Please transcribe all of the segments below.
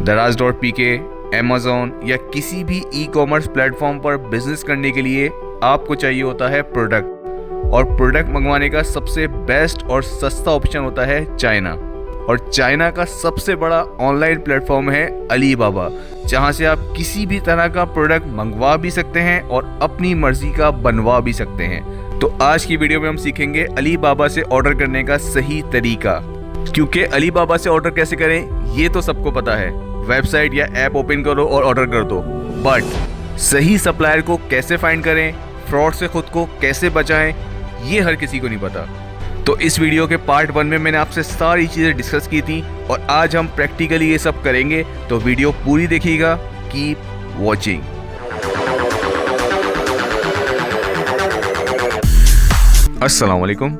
Daraz.pk, Amazon या किसी भी ई कॉमर्स प्लेटफॉर्म पर बिजनेस करने के लिए आपको चाहिए होता है प्रोडक्ट, और प्रोडक्ट मंगवाने का सबसे बेस्ट और सस्ता ऑप्शन होता है चाइना। और चाइना का सबसे बड़ा ऑनलाइन प्लेटफॉर्म है अलीबाबा, जहां से आप किसी भी तरह का प्रोडक्ट मंगवा भी सकते हैं और अपनी मर्जी का बनवा भी सकते हैं। तो आज की वीडियो में हम सीखेंगे अलीबाबा से ऑर्डर करने का सही तरीका, क्योंकि अलीबाबा से ऑर्डर कैसे करें ये तो सबको पता है, वेबसाइट या ऐप ओपन करो और ऑर्डर कर दो। बट सही सप्लायर को कैसे फाइंड करें, फ्रॉड से खुद को कैसे बचाएं, ये हर किसी को नहीं पता। तो इस वीडियो के पार्ट 1 में मैंने आपसे सारी चीज़ें डिस्कस की थी और आज हम प्रैक्टिकली ये सब करेंगे, तो वीडियो पूरी देखिएगा। Keep watching. अस्सलाम वालेकुम,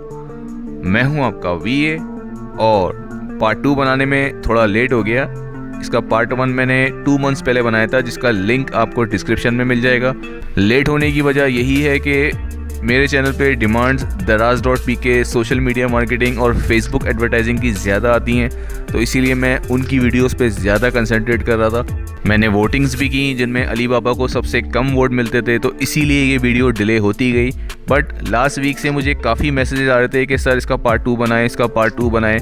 मैं हूं आपका वीए और पार्ट 2 बनाने में थोड़ा लेट हो गया। इसका पार्ट 1 मैंने 2 मंथ्स पहले बनाया था, जिसका लिंक आपको डिस्क्रिप्शन में मिल जाएगा। लेट होने की वजह यही है कि मेरे चैनल पे demands Daraz.pk, social media marketing और फेसबुक एडवर्टाइजिंग की ज़्यादा आती हैं, तो इसीलिए मैं उनकी वीडियोस पे ज़्यादा कंसंट्रेट कर रहा था। मैंने वोटिंग्स भी की जिनमें अलीबाबा को सबसे कम वोट मिलते थे, तो इसीलिए ये वीडियो डिले होती गई। बट लास्ट वीक से मुझे काफ़ी मैसेजेस आ रहे थे कि सर इसका पार्ट 2 बनाएं, इसका पार्ट 2 बनाएं।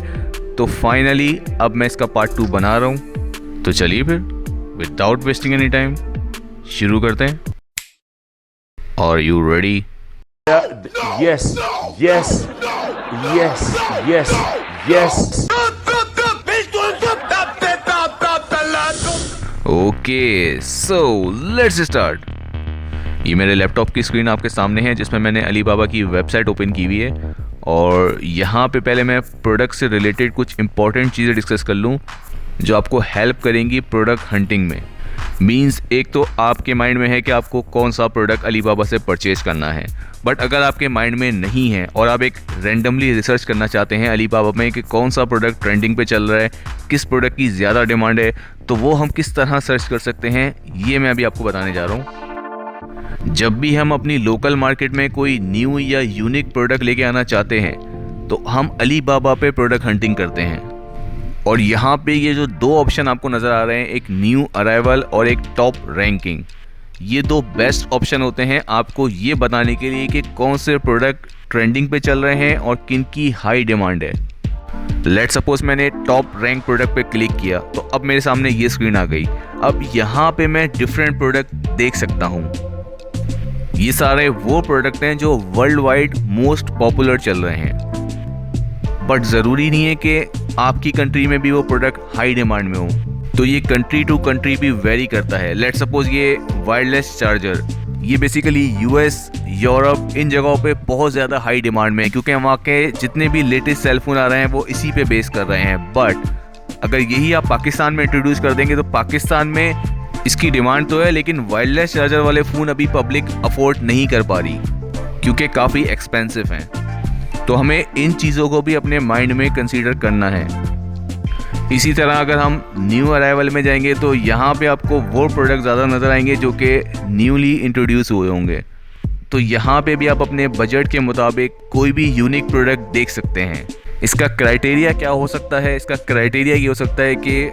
तो फाइनली अब मैं इसका पार्ट 2 बना रहा हूँ। तो चलिए फिर विदाउट वेस्टिंग एनी टाइम शुरू करते हैं। Are you ready? Yes, yes, yes, yes, yes. Okay, so let's start. ये मेरे लैपटॉप की स्क्रीन आपके सामने है, जिसमें मैंने अलीबाबा की वेबसाइट ओपन की हुई है। और यहाँ पे पहले मैं प्रोडक्ट से रिलेटेड कुछ इंपॉर्टेंट चीज़ें डिस्कस कर लूँ जो आपको हेल्प करेंगी प्रोडक्ट हंटिंग में। मीन्स एक तो आपके माइंड में है कि आपको कौन सा प्रोडक्ट अलीबाबा से परचेज करना है, बट अगर आपके माइंड में नहीं है और आप एक रैंडमली रिसर्च करना चाहते हैं अलीबाबा में कि कौन सा प्रोडक्ट ट्रेंडिंग पे चल रहा है, किस प्रोडक्ट की ज़्यादा डिमांड है, तो वो हम किस तरह सर्च कर सकते हैं, ये मैं अभी आपको बताने जा रहा हूँ। जब भी हम अपनी लोकल मार्केट में कोई न्यू या यूनिक प्रोडक्ट लेके आना चाहते हैं, तो हम अलीबाबा पे प्रोडक्ट हंटिंग करते हैं। और यहाँ पे ये जो 2 ऑप्शन आपको नज़र आ रहे हैं, एक न्यू अराइवल और एक टॉप रैंकिंग, ये 2 बेस्ट ऑप्शन होते हैं आपको ये बताने के लिए कि कौन से प्रोडक्ट ट्रेंडिंग पे चल रहे हैं और किन की हाई डिमांड है। लेट्स सपोज मैंने टॉप रैंक प्रोडक्ट पे क्लिक किया, तो अब मेरे सामने ये स्क्रीन आ गई। अब यहाँ पे मैं डिफरेंट प्रोडक्ट देख सकता हूँ। ये सारे वो प्रोडक्ट हैं जो वर्ल्ड वाइड मोस्ट पॉपुलर चल रहे हैं, बट ज़रूरी नहीं है कि आपकी कंट्री में भी वो प्रोडक्ट हाई डिमांड में हो। तो ये कंट्री टू कंट्री भी वेरी करता है। लेट्स सपोज ये वायरलेस चार्जर, ये बेसिकली यूएस, यूरोप, इन जगहों पे बहुत ज़्यादा हाई डिमांड में है, क्योंकि वहाँ के जितने भी लेटेस्ट सेलफोन आ रहे हैं वो इसी पे बेस कर रहे हैं। बट अगर यही आप पाकिस्तान में इंट्रोड्यूस कर देंगे, तो पाकिस्तान में इसकी डिमांड तो है, लेकिन वायरलेस चार्जर वाले फ़ोन अभी पब्लिक अफोर्ड नहीं कर पा रही, क्योंकि काफ़ी एक्सपेंसिव हैं। तो हमें इन चीज़ों को भी अपने माइंड में कंसीडर करना है। इसी तरह अगर हम न्यू अराइवल में जाएंगे, तो यहाँ पे आपको वो प्रोडक्ट ज़्यादा नज़र आएंगे जो कि न्यूली इंट्रोड्यूस हुए होंगे। तो यहाँ पे भी आप अपने बजट के मुताबिक कोई भी यूनिक प्रोडक्ट देख सकते हैं। इसका क्राइटेरिया क्या हो सकता है? इसका क्राइटेरिया ये हो सकता है कि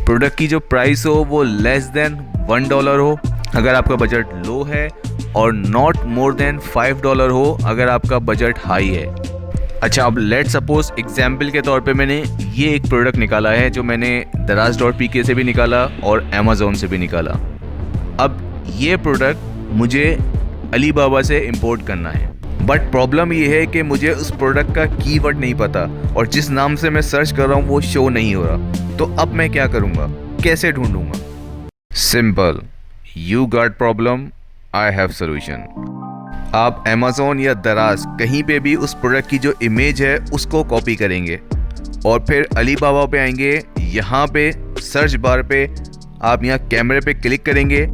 प्रोडक्ट की जो प्राइस हो वो लेस देन $1 हो अगर आपका बजट लो है, और नॉट मोर देन $5 हो अगर आपका बजट हाई है। अच्छा, अब लेट सपोज एग्जाम्पल के तौर पे मैंने ये एक प्रोडक्ट निकाला है जो मैंने Daraz.pk से भी निकाला और Amazon से भी निकाला। अब ये प्रोडक्ट मुझे अलीबाबा से इंपोर्ट करना है, बट प्रॉब्लम ये है कि मुझे उस प्रोडक्ट का कीवर्ड नहीं पता और जिस नाम से मैं सर्च कर रहा हूँ वो शो नहीं हो रहा। तो अब मैं क्या करूँगा, कैसे ढूंढूंगा? Simple, you got problem, I have solution. आप Amazon या Daraz कहीं पे भी उस प्रोडक्ट की जो इमेज है उसको कॉपी करेंगे और फिर अलीबाबा पे आएंगे। यहाँ पे सर्च बार पे आप यहाँ कैमरे पे क्लिक करेंगे,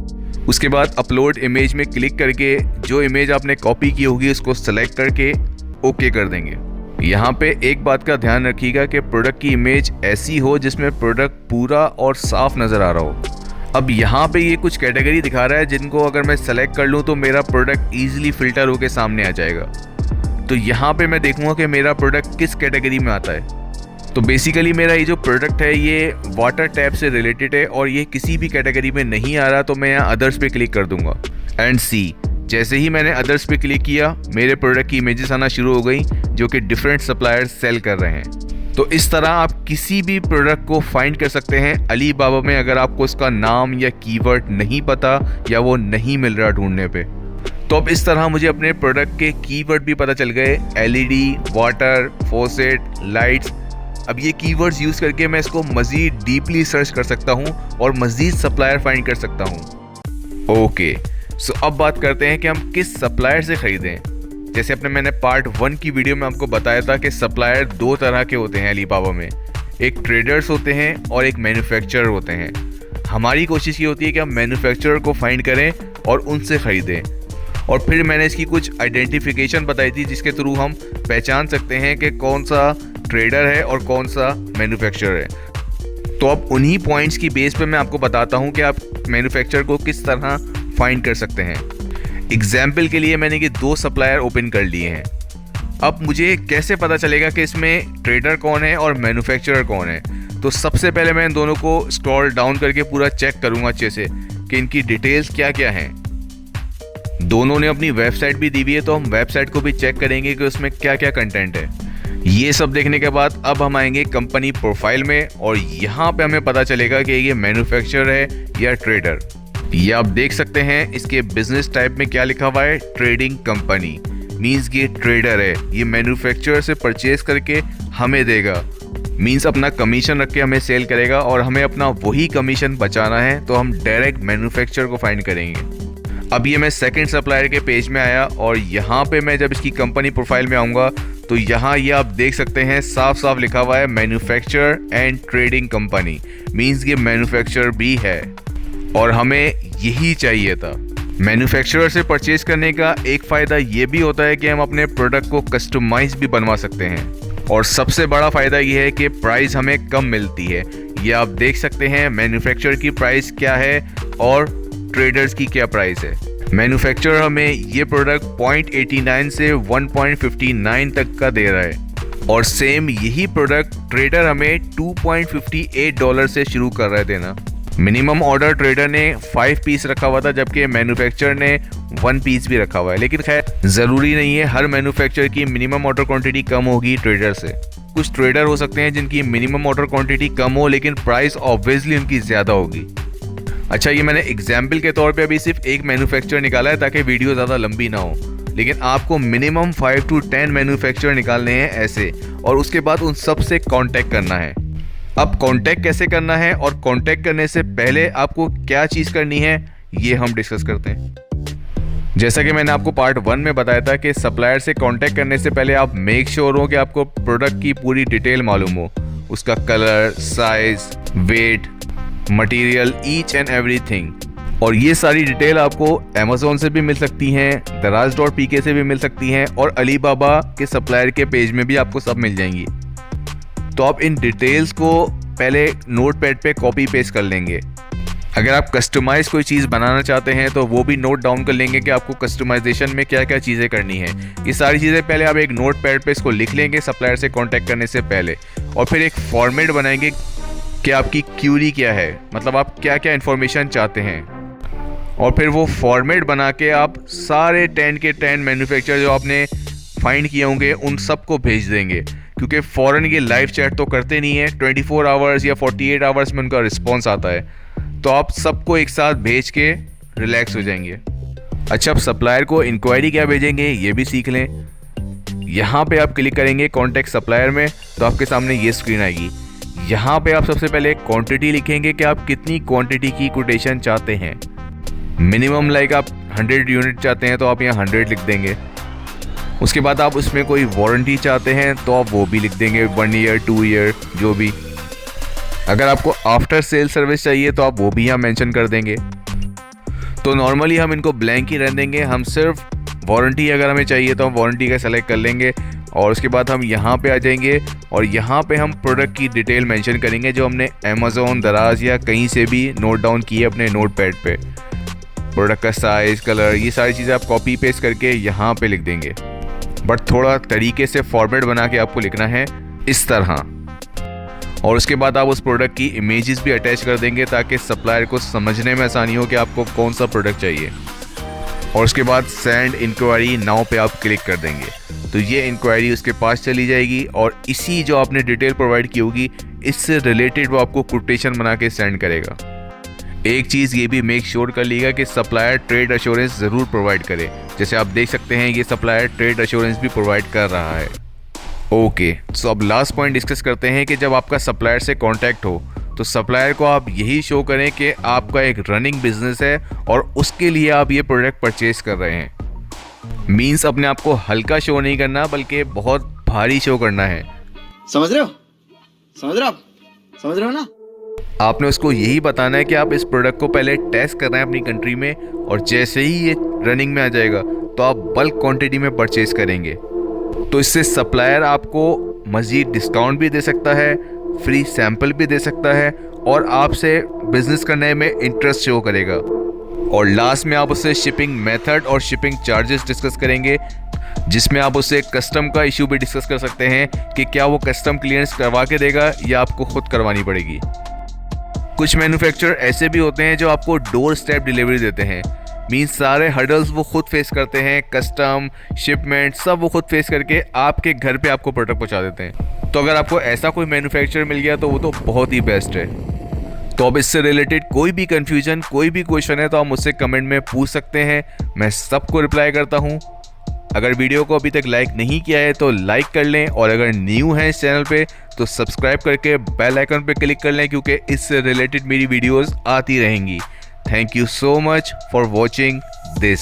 उसके बाद अपलोड इमेज में क्लिक करके जो इमेज आपने कॉपी की होगी उसको सेलेक्ट करके ओके कर देंगे। यहाँ पे एक बात का ध्यान रखिएगा कि प्रोडक्ट की इमेज ऐसी हो जिसमें प्रोडक्ट पूरा और साफ नज़र आ रहा हो। अब यहाँ पे ये कुछ कैटेगरी दिखा रहा है जिनको अगर मैं सेलेक्ट कर लूँ तो मेरा प्रोडक्ट ईजिली फ़िल्टर होके सामने आ जाएगा। तो यहाँ पे मैं देखूँगा कि मेरा प्रोडक्ट किस कैटेगरी में आता है। तो बेसिकली मेरा ये जो प्रोडक्ट है ये वाटर टैप से रिलेटेड है और ये किसी भी कैटेगरी में नहीं आ रहा, तो मैं यहाँ अदर्स पे क्लिक कर दूंगा एंड सी। जैसे ही मैंने अदर्स पे क्लिक किया मेरे प्रोडक्ट की इमेजेस आना शुरू हो गई जो कि डिफरेंट सप्लायर्स सेल कर रहे हैं। तो इस तरह आप किसी भी प्रोडक्ट को फाइंड कर सकते हैं अली बाबा में, अगर आपको इसका नाम या कीवर्ड नहीं पता या वो नहीं मिल रहा ढूंढने पे। तो अब इस तरह मुझे अपने प्रोडक्ट के कीवर्ड भी पता चल गए, LED, वाटर, फॉसेट, लाइट्स। अब ये कीवर्ड्स यूज़ करके मैं इसको मज़ीद डीपली सर्च कर सकता हूँ और मज़ीद सप्लायर फाइंड कर सकता हूँ। ओके, सो अब बात करते हैं कि हम किस सप्लायर से ख़रीदें। जैसे मैंने पार्ट 1 की वीडियो में आपको बताया था कि सप्लायर 2 तरह के होते हैं अलीबाबा में, एक ट्रेडर्स होते हैं और एक मैन्युफैक्चरर होते हैं। हमारी कोशिश ये होती है कि हम मैन्युफैक्चरर को फाइंड करें और उनसे ख़रीदें। और फिर मैंने इसकी कुछ आइडेंटिफिकेशन बताई थी जिसके थ्रू हम पहचान सकते हैं कि कौन सा ट्रेडर है और कौन सा मैन्युफैक्चरर है। तो अब उन्हीं पॉइंट्स की बेस पे मैं आपको बताता हूँ कि आप मैन्युफैक्चरर को किस तरह फाइंड कर सकते हैं। एग्जाम्पल के लिए मैंने ये 2 सप्लायर ओपन कर लिए हैं। अब मुझे कैसे पता चलेगा कि इसमें ट्रेडर कौन है और मैन्युफैक्चरर कौन है? तो सबसे पहले मैं इन दोनों को स्क्रॉल डाउन करके पूरा चेक करूँगा अच्छे से कि इनकी डिटेल्स क्या क्या हैं। दोनों ने अपनी वेबसाइट भी दी हुई है, तो हम वेबसाइट को भी चेक करेंगे कि उसमें क्या क्या कंटेंट है। ये सब देखने के बाद अब हम आएंगे कंपनी प्रोफाइल में और यहाँ पे हमें पता चलेगा कि ये मैन्युफैक्चरर है या ट्रेडर। ये आप देख सकते हैं इसके बिजनेस टाइप में क्या लिखा हुआ है, ट्रेडिंग कंपनी। मीन्स ये ट्रेडर है, ये मैन्युफैक्चरर से परचेज करके हमें देगा, मीन्स अपना कमीशन रख के हमें सेल करेगा और हमें अपना वही कमीशन बचाना है, तो हम डायरेक्ट मैन्युफैक्चरर को फाइंड करेंगे। अब ये मैं सेकंड सप्लायर के पेज में आया और यहाँ पे मैं जब इसकी कंपनी प्रोफाइल में आऊँगा तो यहाँ ये आप देख सकते हैं साफ साफ लिखा हुआ है manufacturer and trading company. Means ये मैन्युफैक्चरर भी है और हमें यही चाहिए था। मैन्युफैक्चरर से परचेज करने का एक फ़ायदा ये भी होता है कि हम अपने प्रोडक्ट को कस्टमाइज भी बनवा सकते हैं और सबसे बड़ा फ़ायदा ये है कि प्राइस हमें कम मिलती है। ये आप देख सकते हैं मैन्युफैक्चरर की प्राइस क्या है और ट्रेडर्स की क्या प्राइस है। मैन्युफैक्चरर हमें ये प्रोडक्ट 0.89 से 1.59 तक का दे रहा है और सेम यही प्रोडक्ट ट्रेडर हमें $2.58 से शुरू कर रहा है देना। मिनिमम ऑर्डर ट्रेडर ने 5 पीस रखा हुआ था जबकि मैन्युफैक्चरर ने 1 पीस भी रखा हुआ है, लेकिन खैर ज़रूरी नहीं है हर मैन्युफैक्चरर की मिनिमम ऑर्डर क्वांटिटी कम होगी ट्रेडर से। कुछ ट्रेडर हो सकते हैं जिनकी मिनिमम ऑर्डर क्वांटिटी कम हो लेकिन प्राइस ऑब्वियसली उनकी ज़्यादा होगी। अच्छा, ये मैंने एग्जाम्पल के तौर पे अभी सिर्फ एक मैन्युफैक्चरर निकाला है ताकि वीडियो ज़्यादा लंबी ना हो, लेकिन आपको मिनिमम 5 to 10 मैन्युफैक्चरर निकालने हैं ऐसे, और उसके बाद उन सब से कॉन्टैक्ट करना है। अब कॉन्टैक्ट कैसे करना है और कॉन्टैक्ट करने से पहले आपको क्या चीज़ करनी है ये हम डिस्कस करते हैं। जैसा कि मैंने आपको पार्ट 1 में बताया था कि सप्लायर से कॉन्टैक्ट करने से पहले आप मेक श्योर हो कि आपको प्रोडक्ट की पूरी डिटेल मालूम हो, उसका colour, size, weight, material, each and everything. और ये सारी डिटेल आपको अमेज़ॉन से भी मिल सकती हैं, दराज.pk से भी मिल सकती हैं और अलीबाबा के सप्लायर के पेज में भी आपको सब मिल जाएंगी। तो आप इन डिटेल्स को पहले नोटपैड पे कॉपी पेस्ट कर लेंगे। अगर आप कस्टमाइज कोई चीज़ बनाना चाहते हैं तो वो भी नोट डाउन कर लेंगे कि आपको कस्टमाइजेशन में क्या क्या चीज़ें करनी है। ये सारी चीज़ें पहले आप एक नोटपैड पे इसको लिख लेंगे सप्लायर से कॉन्टैक्ट करने से पहले, और फिर एक फॉर्मेट बनाएंगे कि आपकी क्यूरी क्या है, मतलब आप क्या क्या इन्फॉर्मेशन चाहते हैं, और फिर वो फॉर्मेट बना के आप सारे 10 के 10 मैन्युफैक्चरर जो आपने फाइंड किए होंगे उन सबको भेज देंगे, क्योंकि फ़ौरन ये लाइव चैट तो करते नहीं है, 24 आवर्स या 48 आवर्स में उनका रिस्पॉन्स आता है। तो आप सबको एक साथ भेज के रिलैक्स हो जाएंगे। अच्छा, अब सप्लायर को इंक्वायरी क्या भेजेंगे ये भी सीख लें। यहाँ पे आप क्लिक करेंगे कॉन्टैक्ट सप्लायर में तो आपके सामने ये स्क्रीन आएगी। यहाँ पे आप सबसे पहले क्वांटिटी लिखेंगे कि आप कितनी क्वांटिटी की कोटेशन चाहते हैं। मिनिमम लाइक आप 100 यूनिट चाहते हैं तो आप यहाँ 100 लिख देंगे। उसके बाद आप उसमें कोई वारंटी चाहते हैं तो आप वो भी लिख देंगे, 1 ईयर 2 ईयर जो भी। अगर आपको आफ्टर सेल सर्विस चाहिए तो आप वो भी यहाँ मेंशन कर देंगे। तो नॉर्मली हम इनको ब्लैंक ही रहने देंगे, हम सिर्फ वारंटी अगर हमें चाहिए तो हम वारंटी का सेलेक्ट कर लेंगे और उसके बाद हम यहाँ पे आ जाएंगे और यहाँ पे हम प्रोडक्ट की डिटेल मेंशन करेंगे जो हमने अमेज़ॉन, दराज या कहीं से भी नोट डाउन की है अपने नोटपैड पे। प्रोडक्ट का साइज़, कलर, ये सारी चीज़ें आप कॉपी पेस्ट करके यहाँ पे लिख देंगे, बट थोड़ा तरीके से फॉर्मेट बना के आपको लिखना है इस तरह। और उसके बाद आप उस प्रोडक्ट की इमेजेस भी अटैच कर देंगे ताकि सप्लायर को समझने में आसानी हो कि आपको कौन सा प्रोडक्ट चाहिए। और उसके बाद सेंड इंक्वायरी नाउ पे आप क्लिक कर देंगे तो ये इंक्वायरी उसके पास चली जाएगी और इसी जो आपने डिटेल प्रोवाइड की होगी इससे रिलेटेड वो आपको कोटेशन बना के सेंड करेगा। एक चीज़ ये भी मेक श्योर कर लीजिएगा कि सप्लायर ट्रेड एश्योरेंस ज़रूर प्रोवाइड करे। जैसे आप देख सकते हैं ये सप्लायर ट्रेड एश्योरेंस भी प्रोवाइड कर रहा है। ओके, तो अब लास्ट पॉइंट डिस्कस करते हैं कि जब आपका सप्लायर से कांटेक्ट हो तो सप्लायर को आप यही शो करें कि आपका एक रनिंग बिजनेस है और उसके लिए आप ये प्रोडक्ट परचेज कर रहे हैं। मीन्स अपने आप को हल्का शो नहीं करना बल्कि बहुत भारी शो करना है। समझ रहे हो? समझ रहे हो ना? आपने उसको यही बताना है कि आप इस प्रोडक्ट को पहले टेस्ट कर रहे हैं अपनी कंट्री में और जैसे ही ये रनिंग में आ जाएगा तो आप बल्क क्वांटिटी में परचेज करेंगे। तो इससे सप्लायर आपको मज़ीद डिस्काउंट भी दे सकता है, फ्री सैंपल भी दे सकता है और आपसे बिजनेस करने में इंटरेस्ट शो करेगा। और लास्ट में आप उससे शिपिंग मेथड और शिपिंग चार्जेस डिस्कस करेंगे, जिसमें आप उससे कस्टम का इशू भी डिस्कस कर सकते हैं कि क्या वो कस्टम क्लियरेंस करवा के देगा या आपको खुद करवानी पड़ेगी। कुछ मैन्युफैक्चरर ऐसे भी होते हैं जो आपको डोर स्टेप डिलीवरी देते हैं। मीन्स सारे हर्डल्स वो खुद फेस करते हैं, कस्टम, शिपमेंट सब वो खुद फेस करके आपके घर पे आपको प्रोडक्ट पहुंचा देते हैं। तो अगर आपको ऐसा कोई मैन्युफैक्चरर मिल गया तो वो तो बहुत ही बेस्ट है। तो अब इससे रिलेटेड कोई भी कन्फ्यूजन, कोई भी क्वेश्चन है तो आप मुझसे कमेंट में पूछ सकते हैं, मैं सबको रिप्लाई करता हूँ। अगर वीडियो को अभी तक लाइक नहीं किया है तो लाइक कर लें और अगर न्यू है इस चैनल पे तो सब्सक्राइब करके बेल आइकन पे क्लिक कर लें क्योंकि इससे रिलेटेड मेरी वीडियोस आती रहेंगी। Thank you so much for watching this.